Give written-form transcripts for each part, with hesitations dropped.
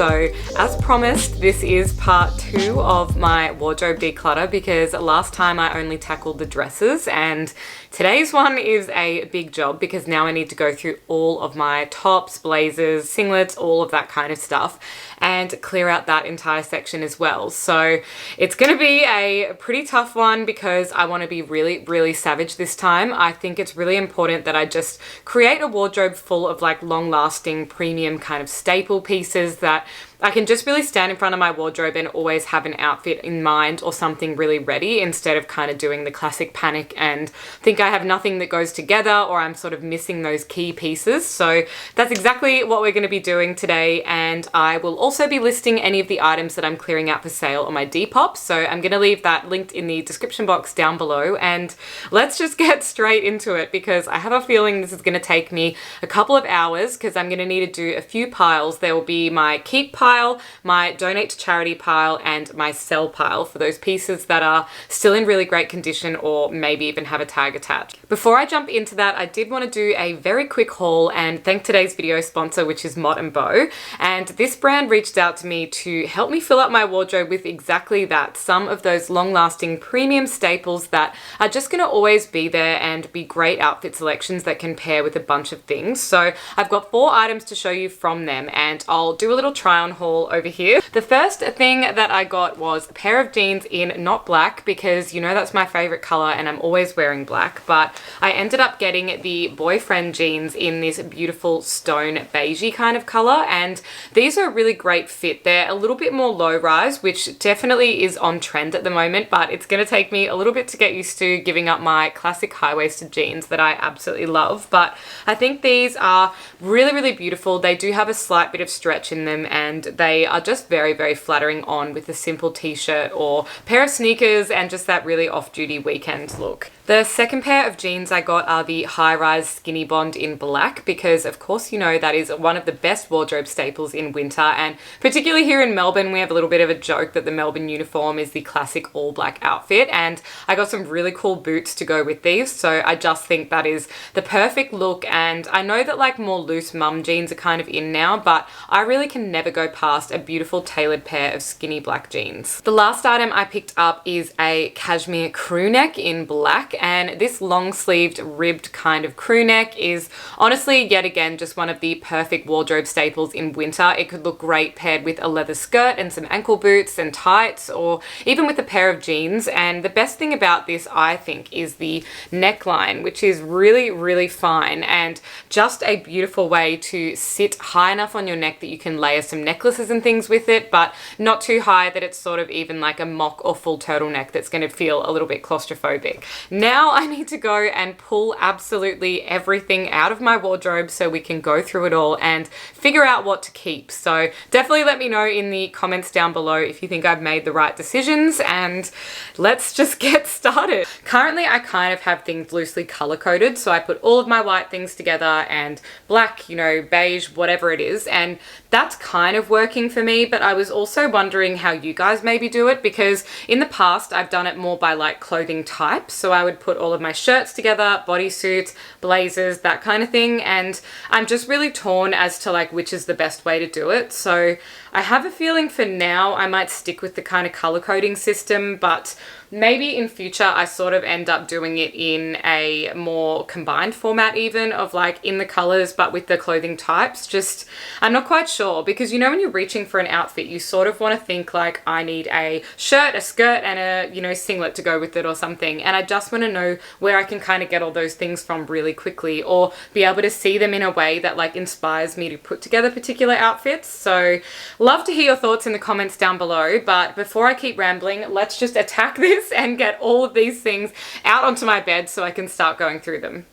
So as promised, this is part 2 of my wardrobe declutter because last time I only tackled the dresses, and today's one is a big job because now I need to go through all of my tops, blazers, singlets, all of that kind of stuff, and clear out that entire section as well. So it's going to be a pretty tough one because I want to be really savage this time. I think it's really important that I just create a wardrobe full of like long-lasting premium kind of staple pieces that I can just really stand in front of my wardrobe and always have an outfit in mind or something really ready, instead of kind of doing the classic panic and think I have nothing that goes together or I'm sort of missing those key pieces. So that's exactly what we're going to be doing today, and I will also be listing any of the items that I'm clearing out for sale on my Depop. So I'm going to leave that linked in the description box down below, and let's just get straight into it because I have a feeling this is going to take me a couple of hours because I'm going to need to do a few piles. There will be my keep pile, my donate to charity pile, and my sell pile for those pieces that are still in really great condition or maybe even have a tag attached. Before I jump into that, I did want to do a very quick haul and thank today's video sponsor, which is Mott & Bow. And this brand reached out to me to help me fill up my wardrobe with exactly that, some of those long-lasting premium staples that are just going to always be there and be great outfit selections that can pair with a bunch of things. So I've got 4 items to show you from them, and I'll do a little try-on haul over here. The first thing that I got was a pair of jeans in not black because you know that's my favorite color and I'm always wearing black, but I ended up getting the boyfriend jeans in this beautiful stone beigey kind of color, and these are a really great fit. They're a little bit more low rise, which definitely is on trend at the moment, but it's going to take me a little bit to get used to giving up my classic high-waisted jeans that I absolutely love. But I think these are really beautiful. They do have a slight bit of stretch in them, and they are just very flattering on with a simple t-shirt or pair of sneakers and just that really off-duty weekend look. The second pair of jeans I got are the high-rise skinny bond in black because of course you know that is one of the best wardrobe staples in winter, and particularly here in Melbourne we have a little bit of a joke that the Melbourne uniform is the classic all black outfit, and I got some really cool boots to go with these, so I just think that is the perfect look. And I know that like more loose mum jeans are kind of in now, but I really can never go past a beautiful tailored pair of skinny black jeans. The last item I picked up is a cashmere crew neck in black, and this long-sleeved ribbed kind of crew neck is honestly yet again just one of the perfect wardrobe staples in winter. It could look great paired with a leather skirt and some ankle boots and tights, or even with a pair of jeans. And the best thing about this, I think, is the neckline, which is really fine and just a beautiful way to sit high enough on your neck that you can layer some necklaces and things with it, but not too high that it's sort of even like a mock or full turtleneck that's going to feel a little bit claustrophobic. Now I need to go and pull absolutely everything out of my wardrobe so we can go through it all and figure out what to keep. So definitely let me know in the comments down below if you think I've made the right decisions, and let's just get started. Currently I kind of have things loosely color coded, so I put all of my white things together and black, you know, beige, whatever it is, and that's kind of working for me. But I was also wondering how you guys maybe do it, because in the past I've done it more by like clothing type. So I would put all of my shirts together, bodysuits, blazers, that kind of thing, and I'm just really torn as to like which is the best way to do it. So I have a feeling for now I might stick with the kind of color coding system, but maybe in future I sort of end up doing it in a more combined format, even of like in the colors but with the clothing types. Just I'm not quite sure, because you know when you're reaching for an outfit you sort of want to think like I need a shirt, a skirt, and a, you know, singlet to go with it or something, and I just want to know where I can kind of get all those things from really quickly, or be able to see them in a way that like inspires me to put together particular outfits. So love to hear your thoughts in the comments down below, but before I keep rambling, let's just attack this and get all of these things out onto my bed so I can start going through them.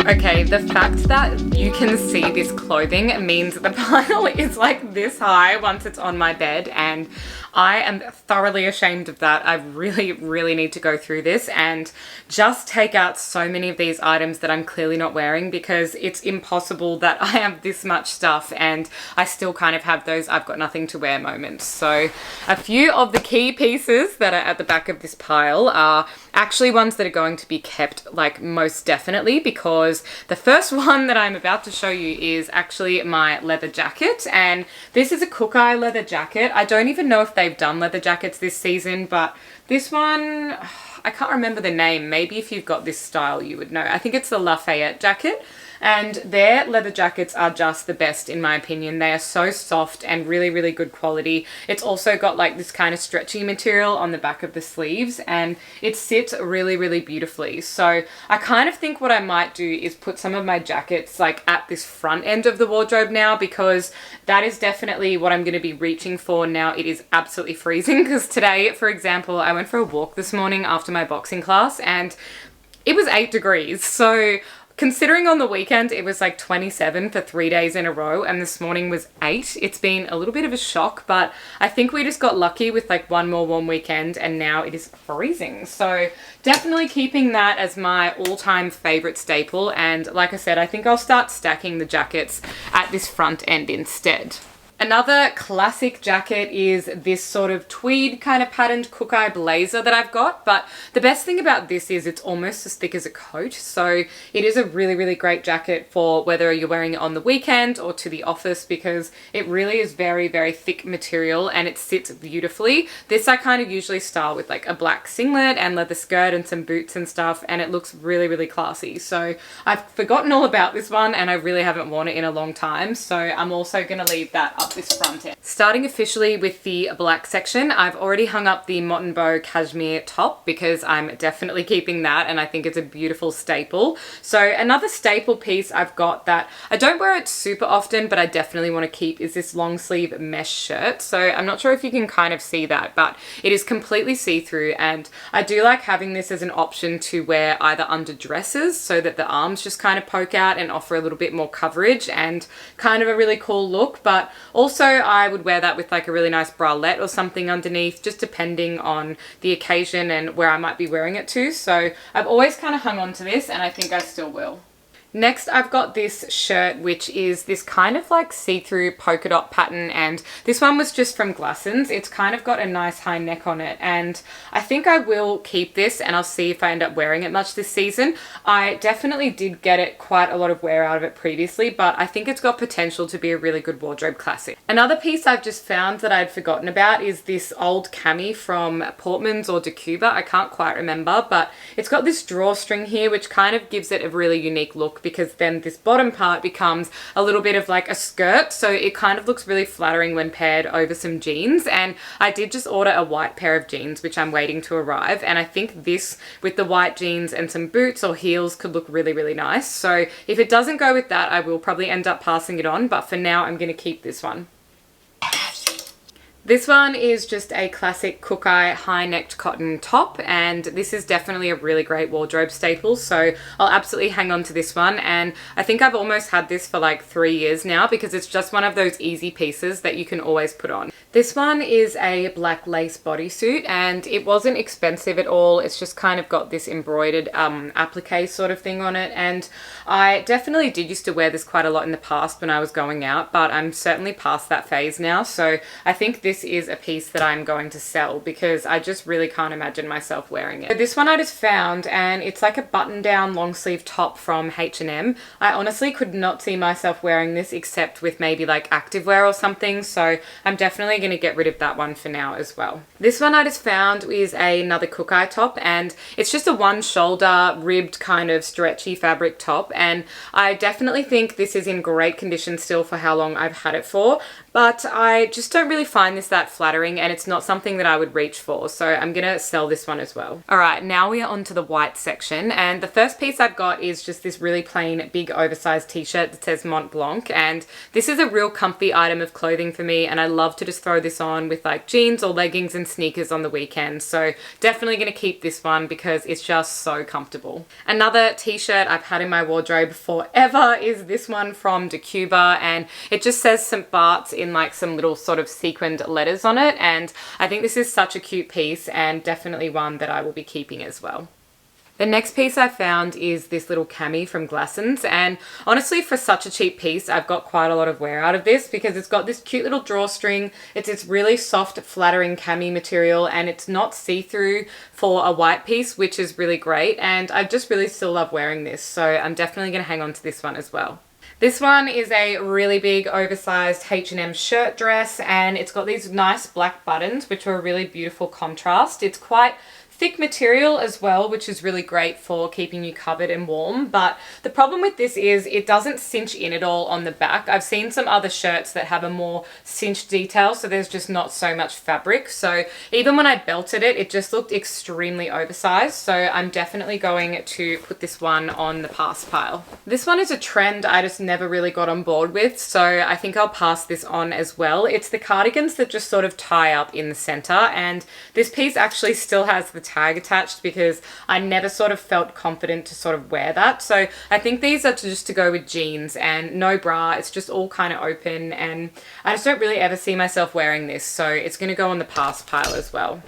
Okay, the fact that you can see, this clothing means the pile is like this high once it's on my bed, and I am thoroughly ashamed of that. I really need to go through this and just take out so many of these items that I'm clearly not wearing, because it's impossible that I have this much stuff and I still kind of have those I've got nothing to wear moments. So a few of the key pieces that are at the back of this pile are actually ones that are going to be kept, like, most definitely, because the first one that I'm about to show you is actually my leather jacket, and this is a Cookeye leather jacket. I don't even know if they've done leather jackets this season, but this one, I can't remember the name. Maybe if you've got this style you would know. I think it's the Lafayette jacket. And their leather jackets are just the best in my opinion. They are so soft and really good quality. It's also got like this kind of stretchy material on the back of the sleeves, and it sits really beautifully. So I kind of think what I might do is put some of my jackets like at this front end of the wardrobe now, because that is definitely what I'm going to be reaching for now. It is absolutely freezing, because today, for example, I went for a walk this morning after my boxing class and it was 8 degrees. So considering on the weekend it was like 27 for 3 days in a row and this morning was 8, it's been a little bit of a shock, but I think we just got lucky with like one more warm weekend and now it is freezing. So definitely keeping that as my all-time favorite staple, and like I said, I think I'll start stacking the jackets at this front end instead. Another classic jacket is this sort of tweed kind of patterned Cookeye blazer that I've got, but the best thing about this is it's almost as thick as a coat. So it is a really great jacket for whether you're wearing it on the weekend or to the office, because it really is very thick material and it sits beautifully. This I kind of usually style with like a black singlet and leather skirt and some boots and stuff, and it looks really classy. So I've forgotten all about this one and I really haven't worn it in a long time, so I'm also going to leave that up this front end. Starting officially with the black section, I've already hung up the Mott & Bow cashmere top because I'm definitely keeping that and I think it's a beautiful staple. So another staple piece I've got that I don't wear it super often but I definitely want to keep is this long sleeve mesh shirt. So I'm not sure if you can kind of see that, but it is completely see-through, and I do like having this as an option to wear either under dresses so that the arms just kind of poke out and offer a little bit more coverage and kind of a really cool look, but also I would wear that with like a really nice bralette or something underneath, just depending on the occasion and where I might be wearing it to. So I've always kind of hung on to this and I think I still will. Next, I've got this shirt, which is this kind of like see-through polka dot pattern, and this one was just from Glassons. It's kind of got a nice high neck on it, and I think I will keep this and I'll see if I end up wearing it much this season. I definitely did get it quite a lot of wear out of it previously, but I think it's got potential to be a really good wardrobe classic. Another piece I've just found that I'd forgotten about is this old cami from Portman's or Decuba. I can't quite remember, but it's got this drawstring here, which kind of gives it a really unique look, because then this bottom part becomes a little bit of like a skirt, so it kind of looks really flattering when paired over some jeans. And I did just order a white pair of jeans which I'm waiting to arrive, and I think this with the white jeans and some boots or heels could look really nice. So if it doesn't go with that, I will probably end up passing it on, but for now I'm going to keep this one. This one is just a classic Cookeye high-necked cotton top, and this is definitely a really great wardrobe staple, so I'll absolutely hang on to this one. And I think I've almost had this for like 3 years now, because it's just one of those easy pieces that you can always put on. This one is a black lace bodysuit, and it wasn't expensive at all. It's just kind of got this embroidered applique sort of thing on it, and I definitely did used to wear this quite a lot in the past when I was going out, but I'm certainly past that phase now. So I think this is a piece that I'm going to sell, because I just really can't imagine myself wearing it. So this one I just found, and it's like a button-down long sleeve top from H&M. I honestly could not see myself wearing this except with maybe like activewear or something, so I'm definitely going to get rid of that one for now as well. This one I just found is another Cookeye top, and it's just a one shoulder ribbed kind of stretchy fabric top, and I definitely think this is in great condition still for how long I've had it for. but I just don't really find this that flattering, and it's not something that I would reach for, so I'm gonna sell this one as well. All right, now we are on to the white section, and the first piece I've got is just this really plain big oversized t-shirt that says Mont Blanc, and this is a real comfy item of clothing for me, and I love to just throw this on with like jeans or leggings and sneakers on the weekend, so definitely gonna keep this one because it's just so comfortable. Another t-shirt I've had in my wardrobe forever is this one from Declutter, and it just says St. Bart's in like some little sort of sequined letters on it, and I think this is such a cute piece and definitely one that I will be keeping as well. The next piece I found is this little cami from Glassons, and honestly for such a cheap piece I've got quite a lot of wear out of this because it's got this cute little drawstring, it's this really soft flattering cami material, and it's not see-through for a white piece, which is really great, and I just really still love wearing this, so I'm definitely going to hang on to this one as well. This one is a really big oversized H&M shirt dress, and it's got these nice black buttons which are a really beautiful contrast. It's quite thick material as well, which is really great for keeping you covered and warm, but the problem with this is it doesn't cinch in at all on the back. I've seen some other shirts that have a more cinched detail, so there's just not so much fabric, so even when I belted it, it just looked extremely oversized, so I'm definitely going to put this one on the pass pile. This one is a trend I just never really got on board with, so I think I'll pass this on as well. It's the cardigans that just sort of tie up in the center, and this piece actually still has the tag attached because I never sort of felt confident to sort of wear that. So I think these are just to go with jeans and no bra. It's just all kind of open, and I just don't really ever see myself wearing this. So it's going to go on the pass pile as well.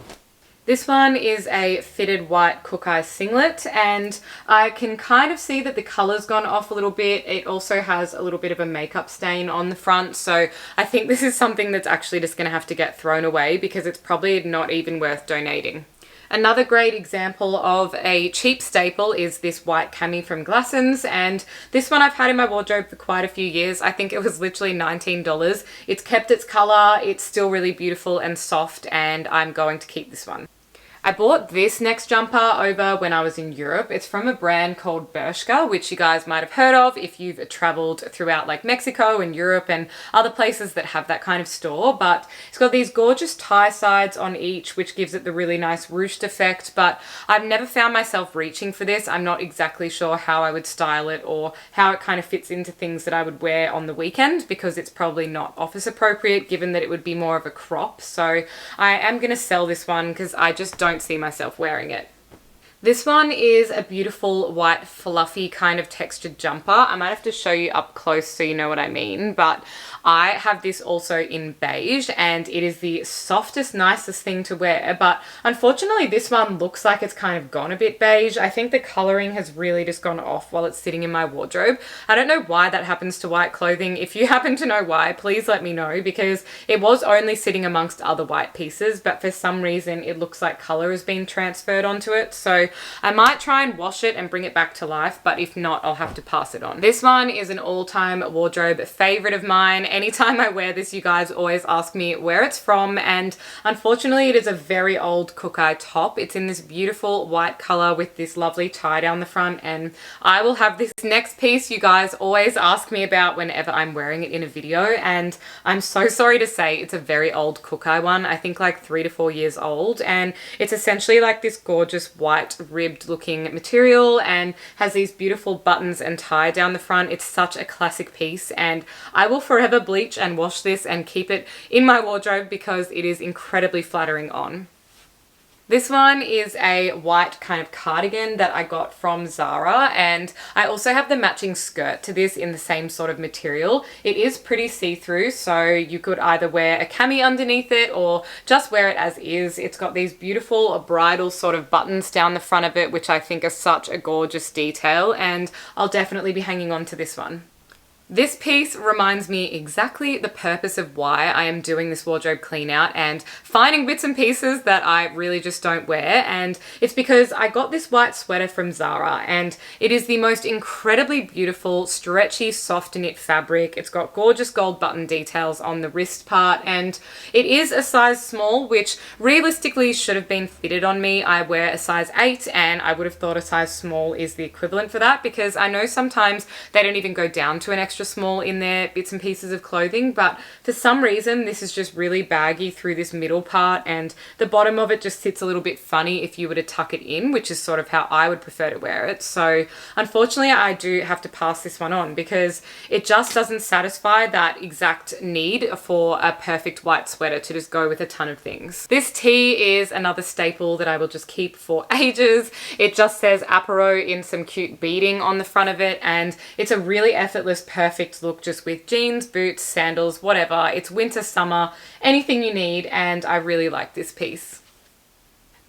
This one is a fitted white Cookeye singlet, and I can kind of see that the color's gone off a little bit. It also has a little bit of a makeup stain on the front, so I think this is something that's actually just going to have to get thrown away because it's probably not even worth donating. Another great example of a cheap staple is this white cami from Glassons, and this one I've had in my wardrobe for quite a few years. I think it was literally $19. It's kept its color, it's still really beautiful and soft, and I'm going to keep this one. I bought this next jumper over when I was in Europe. It's from a brand called Bershka, which you guys might have heard of if you've traveled throughout like Mexico and Europe and other places that have that kind of store. But it's got these gorgeous tie sides on each, which gives it the really nice ruched effect. But I've never found myself reaching for this. I'm not exactly sure how I would style it or how it kind of fits into things that I would wear on the weekend, because it's probably not office appropriate given that it would be more of a crop. So I am going to sell this one because I just don't see myself wearing it. This one is a beautiful white fluffy kind of textured jumper. I might have to show you up close so you know what I mean, but I have this also in beige, and it is the softest, nicest thing to wear, but unfortunately this one looks like it's kind of gone a bit beige. I think the coloring has really just gone off while it's sitting in my wardrobe. I don't know why that happens to white clothing. If you happen to know why, please let me know, because it was only sitting amongst other white pieces, but for some reason it looks like color has been transferred onto it. So I might try and wash it and bring it back to life, but if not, I'll have to pass it on. This one is an all-time wardrobe favorite of mine. Anytime I wear this, you guys always ask me where it's from, and unfortunately it is a very old Cookeye top. It's in this beautiful white color with this lovely tie down the front, and I will have this next piece you guys always ask me about whenever I'm wearing it in a video, and I'm so sorry to say it's a very old Cookeye one. I think like 3 to 4 years old, and it's essentially like this gorgeous white ribbed looking material and has these beautiful buttons and tie down the front. It's such a classic piece, and I will forever bleach and wash this and keep it in my wardrobe because it is incredibly flattering on. This one is a white kind of cardigan that I got from Zara, and I also have the matching skirt to this in the same sort of material. It is pretty see-through, so you could either wear a cami underneath it or just wear it as is. It's got these beautiful bridal sort of buttons down the front of it, which I think are such a gorgeous detail, and I'll definitely be hanging on to this one. This piece reminds me exactly the purpose of why I am doing this wardrobe clean out and finding bits and pieces that I really just don't wear, and it's because I got this white sweater from Zara, and it is the most incredibly beautiful stretchy soft knit fabric. It's got gorgeous gold button details on the wrist part, and it is a size small, which realistically should have been fitted on me. I wear a size 8, and I would have thought a size small is the equivalent for that, because I know sometimes they don't even go down to an extra extra small in their bits and pieces of clothing, but for some reason this is just really baggy through this middle part, and the bottom of it just sits a little bit funny if you were to tuck it in, which is sort of how I would prefer to wear it. So unfortunately I do have to pass this one on because it just doesn't satisfy that exact need for a perfect white sweater to just go with a ton of things. This tee is another staple that I will just keep for ages. It just says Apero in some cute beading on the front of it, and it's a really effortless, perfect look just with jeans, boots, sandals, whatever. It's winter, summer, anything you need, and I really like this piece.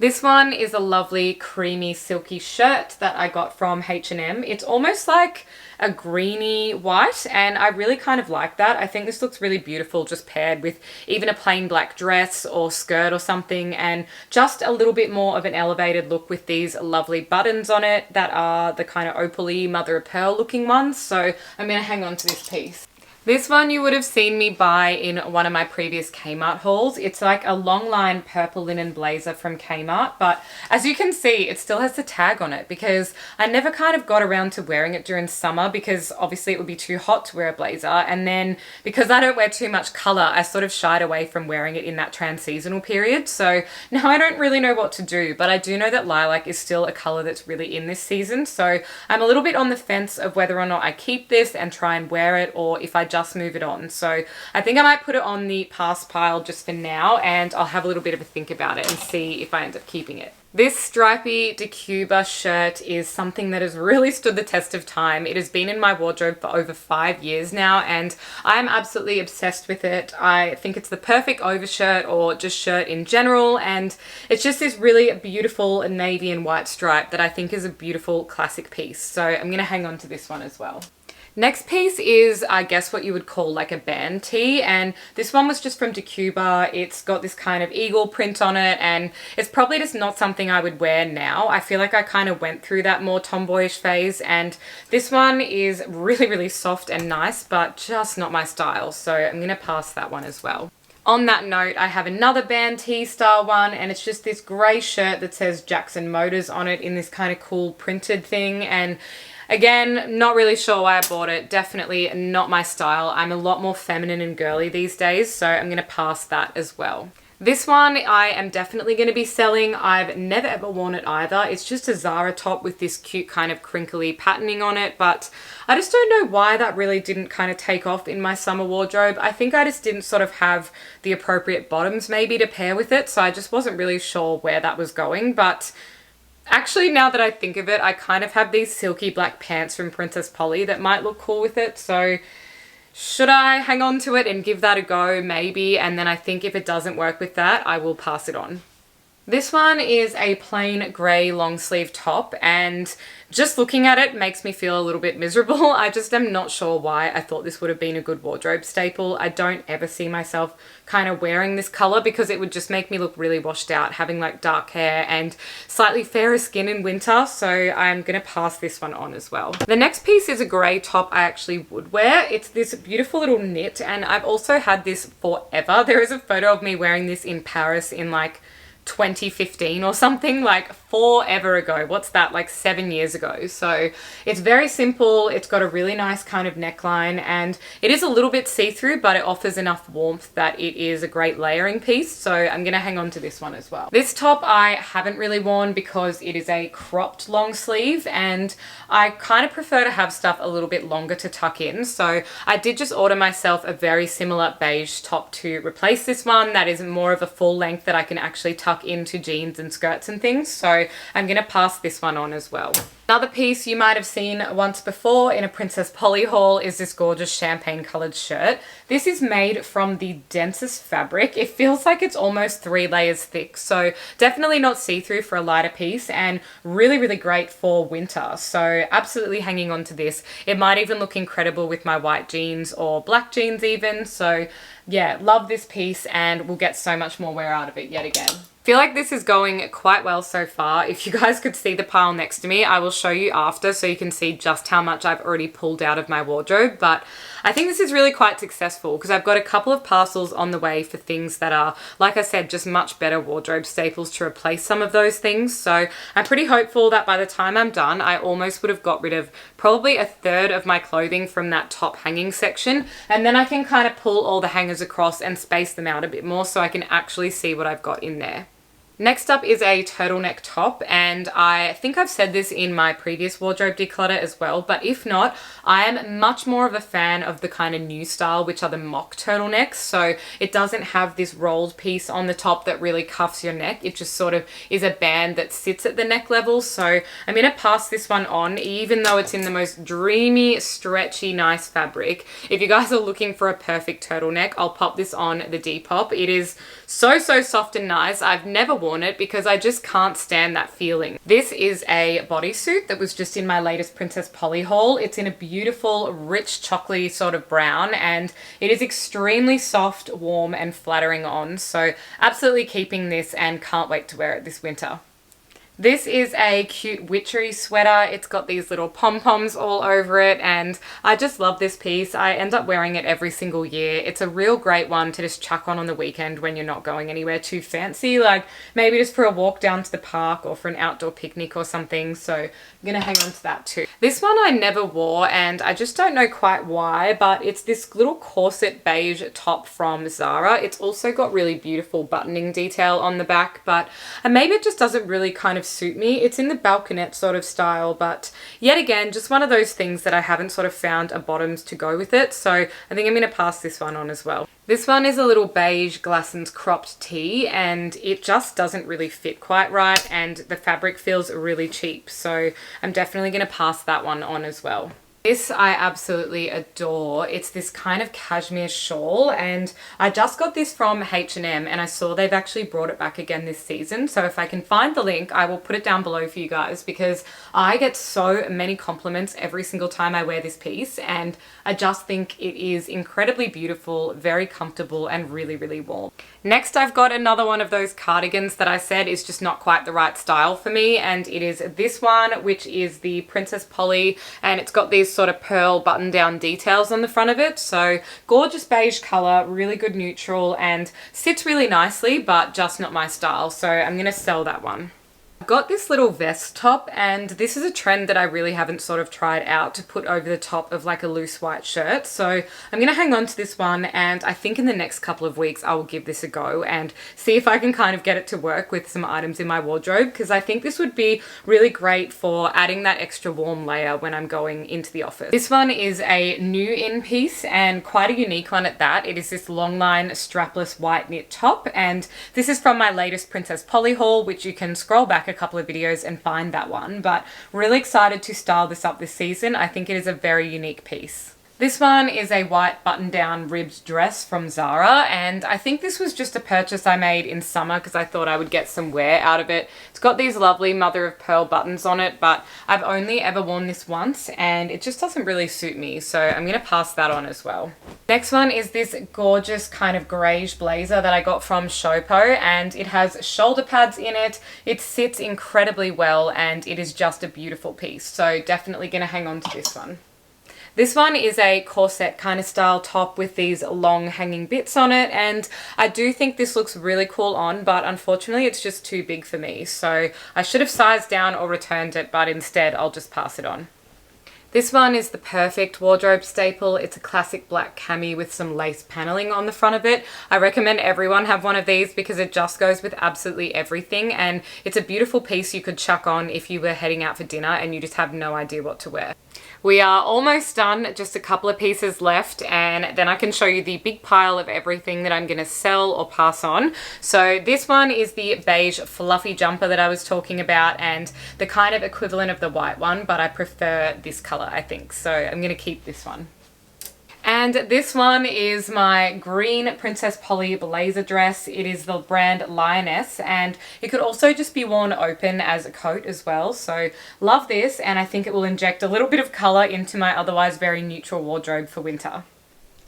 This one is a lovely creamy silky shirt that I got from H&M. It's almost like a greeny white, and I really kind of like that. I think this looks really beautiful just paired with even a plain black dress or skirt or something, and just a little bit more of an elevated look with these lovely buttons on it that are the kind of opaly mother of pearl looking ones. So I'm going to hang on to this piece. This one you would have seen me buy in one of my previous Kmart hauls. It's like a long line purple linen blazer from Kmart, but as you can see, it still has the tag on it because I never kind of got around to wearing it during summer because obviously it would be too hot to wear a blazer. And then because I don't wear too much color, I sort of shied away from wearing it in that trans-seasonal period. So now I don't really know what to do, but I do know that lilac is still a color that's really in this season. So I'm a little bit on the fence of whether or not I keep this and try and wear it, or if I just move it on. So I think I might put it on the pass pile just for now, and I'll have a little bit of a think about it and see if I end up keeping it. This stripy Declutter shirt is something that has really stood the test of time. It has been in my wardrobe for over 5 years now, and I'm absolutely obsessed with it. I think it's the perfect overshirt or just shirt in general, and it's just this really beautiful navy and white stripe that I think is a beautiful classic piece. So I'm going to hang on to this one as well. Next piece is, I guess, what you would call like a band tee, and this one was just from Declutter. It's got this kind of eagle print on it, and it's probably just not something I would wear now. I feel like I kind of went through that more tomboyish phase, and this one is really, really soft and nice, but just not my style, so I'm going to pass that one as well. On that note, I have another band tee style one, and it's just this grey shirt that says Jackson Motors on it in this kind of cool printed thing, and again, not really sure why I bought it. Definitely not my style. I'm a lot more feminine and girly these days, so I'm going to pass that as well. This one I am definitely going to be selling. I've never ever worn it either. It's just a Zara top with this cute kind of crinkly patterning on it, but I just don't know why that really didn't kind of take off in my summer wardrobe. I think I just didn't sort of have the appropriate bottoms maybe to pair with it, so I just wasn't really sure where that was going, but actually, now that I think of it, I kind of have these silky black pants from Princess Polly that might look cool with it. So should I hang on to it and give that a go? Maybe. And then I think if it doesn't work with that, I will pass it on. This one is a plain grey long sleeve top, and just looking at it makes me feel a little bit miserable. I just am not sure why I thought this would have been a good wardrobe staple. I don't ever see myself kind of wearing this color because it would just make me look really washed out, having like dark hair and slightly fairer skin in winter. So I'm going to pass this one on as well. The next piece is a grey top I actually would wear. It's this beautiful little knit, and I've also had this forever. There is a photo of me wearing this in Paris in like 2015 or something, like forever ago. What's that, like 7 years ago? So it's very simple. It's got a really nice kind of neckline, and it is a little bit see-through, but it offers enough warmth that it is a great layering piece. So I'm going to hang on to this one as well. This top I haven't really worn because it is a cropped long sleeve, and I kind of prefer to have stuff a little bit longer to tuck in. So I did just order myself a very similar beige top to replace this one that is more of a full length that I can actually tuck into jeans and skirts and things. So I'm going to pass this one on as well. Another piece you might have seen once before in a Princess Polly haul is this gorgeous champagne colored shirt. This is made from the densest fabric. It feels like it's almost 3 layers thick, so definitely not see-through for a lighter piece, and really, really great for winter. So absolutely hanging on to this. It might even look incredible with my white jeans or black jeans even. So yeah, love this piece, and we'll get so much more wear out of it yet again. feel like this is going quite well so far. If you guys could see the pile next to me, I will show you after so you can see just how much I've already pulled out of my wardrobe. But I think this is really quite successful because I've got a couple of parcels on the way for things that are, like I said, just much better wardrobe staples to replace some of those things. So I'm pretty hopeful that by the time I'm done, I almost would have got rid of probably a third of my clothing from that top hanging section. And then I can kind of pull all the hangers across and space them out a bit more so I can actually see what I've got in there. Next up is a turtleneck top, and I think I've said this in my previous wardrobe declutter as well, but if not, I am much more of a fan of the kind of new style, which are the mock turtlenecks. So it doesn't have this rolled piece on the top that really cuffs your neck. It just sort of is a band that sits at the neck level. So I'm going to pass this one on, even though it's in the most dreamy, stretchy, nice fabric. If you guys are looking for a perfect turtleneck, I'll pop this on the Depop. It is so soft and nice. I've never worn it because I just can't stand that feeling. This is a bodysuit that was just in my latest Princess Polly haul. It's in a beautiful, rich, chocolatey sort of brown, and it is extremely soft, warm, and flattering on. So absolutely keeping this and can't wait to wear it this winter. This is a cute witchery sweater. It's got these little pom-poms all over it, and I just love this piece. I end up wearing it every single year. It's a real great one to just chuck on the weekend when you're not going anywhere too fancy, like maybe just for a walk down to the park or for an outdoor picnic or something. So I'm gonna hang on to that too. This one I never wore, and I just don't know quite why, but it's this little corset beige top from Zara. It's also got really beautiful buttoning detail on the back, but maybe it just doesn't really kind of suit me. It's in the balconette sort of style, but yet again, just one of those things that I haven't sort of found a bottoms to go with it. So I think I'm going to pass this one on as well. This one is a little beige Glassons cropped tee, and it just doesn't really fit quite right, and the fabric feels really cheap. So I'm definitely going to pass that one on as well. This I absolutely adore. It's this kind of cashmere shawl, and I just got this from H&M, and I saw they've actually brought it back again this season. So if I can find the link, I will put it down below for you guys, because I get so many compliments every single time I wear this piece, and I just think it is incredibly beautiful, very comfortable, and really warm. Next, I've got another one of those cardigans that I said is just not quite the right style for me, and it is this one, which is the Princess Polly, and it's got these sort of pearl button down details on the front of it. So gorgeous beige color, really good neutral, and sits really nicely, but just not my style. So I'm going to sell that one. I've got this little vest top, and this is a trend that I really haven't sort of tried out to put over the top of like a loose white shirt. So I'm going to hang on to this one, and I think in the next couple of weeks I will give this a go and see if I can kind of get it to work with some items in my wardrobe, because I think this would be really great for adding that extra warm layer when I'm going into the office. This one is a new in piece, and quite a unique one at that. It is this long line strapless white knit top, and this is from my latest Princess Polly haul, which you can scroll back a couple of videos and find that one. But really excited to style this up this season. I think it is a very unique piece. This one is a white button-down ribbed dress from Zara, and I think this was just a purchase I made in summer because I thought I would get some wear out of it. It's got these lovely mother of pearl buttons on it, but I've only ever worn this once and it just doesn't really suit me, so I'm going to pass that on as well. Next one is this gorgeous kind of greyish blazer that I got from Shopo, and it has shoulder pads in it. It sits incredibly well, and it is just a beautiful piece, so definitely going to hang on to this one. This one is a corset kind of style top with these long hanging bits on it, and I do think this looks really cool on, but unfortunately it's just too big for me. So I should have sized down or returned it, but instead I'll just pass it on. This one is the perfect wardrobe staple. It's a classic black cami with some lace paneling on the front of it. I recommend everyone have one of these because it just goes with absolutely everything, and it's a beautiful piece you could chuck on if you were heading out for dinner and you just have no idea what to wear. We are almost done, just a couple of pieces left, and then I can show you the big pile of everything that I'm going to sell or pass on. So this one is the beige fluffy jumper that I was talking about, and the kind of equivalent of the white one, but I prefer this color, I think. So I'm going to keep this one. And this one is my green Princess Polly blazer dress. It is the brand Lioness, and it could also just be worn open as a coat as well. So love this, and I think it will inject a little bit of color into my otherwise very neutral wardrobe for winter.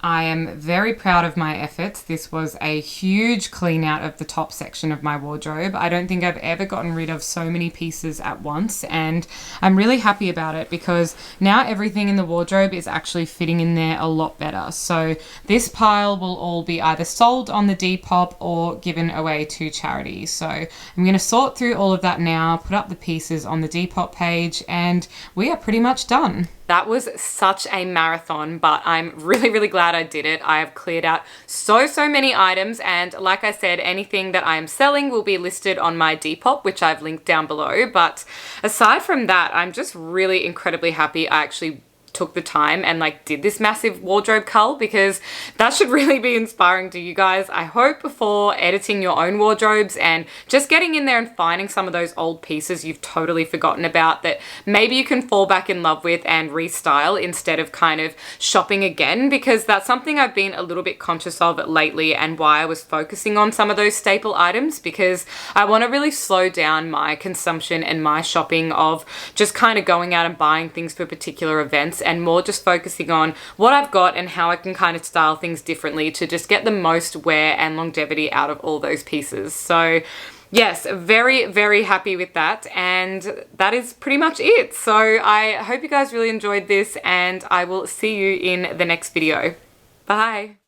I am very proud of my efforts. This was a huge clean out of the top section of my wardrobe. I don't think I've ever gotten rid of so many pieces at once, and I'm really happy about it because now everything in the wardrobe is actually fitting in there a lot better. So this pile will all be either sold on the Depop or given away to charity. So I'm going to sort through all of that now, put up the pieces on the Depop page, and we are pretty much done. That was such a marathon, but I'm really, really glad I did it. I have cleared out so many items, and like I said, anything that I am selling will be listed on my Depop, which I've linked down below. But aside from that, I'm just really incredibly happy I actually took the time and like did this massive wardrobe cull, because that should really be inspiring to you guys, I hope, before editing your own wardrobes and just getting in there and finding some of those old pieces you've totally forgotten about that maybe you can fall back in love with and restyle instead of kind of shopping again, because that's something I've been a little bit conscious of lately and why I was focusing on some of those staple items, because I want to really slow down my consumption and my shopping of just kind of going out and buying things for particular events, and more just focusing on what I've got and how I can kind of style things differently to just get the most wear and longevity out of all those pieces. So yes, very, very happy with that. And that is pretty much it. So I hope you guys really enjoyed this, and I will see you in the next video. Bye.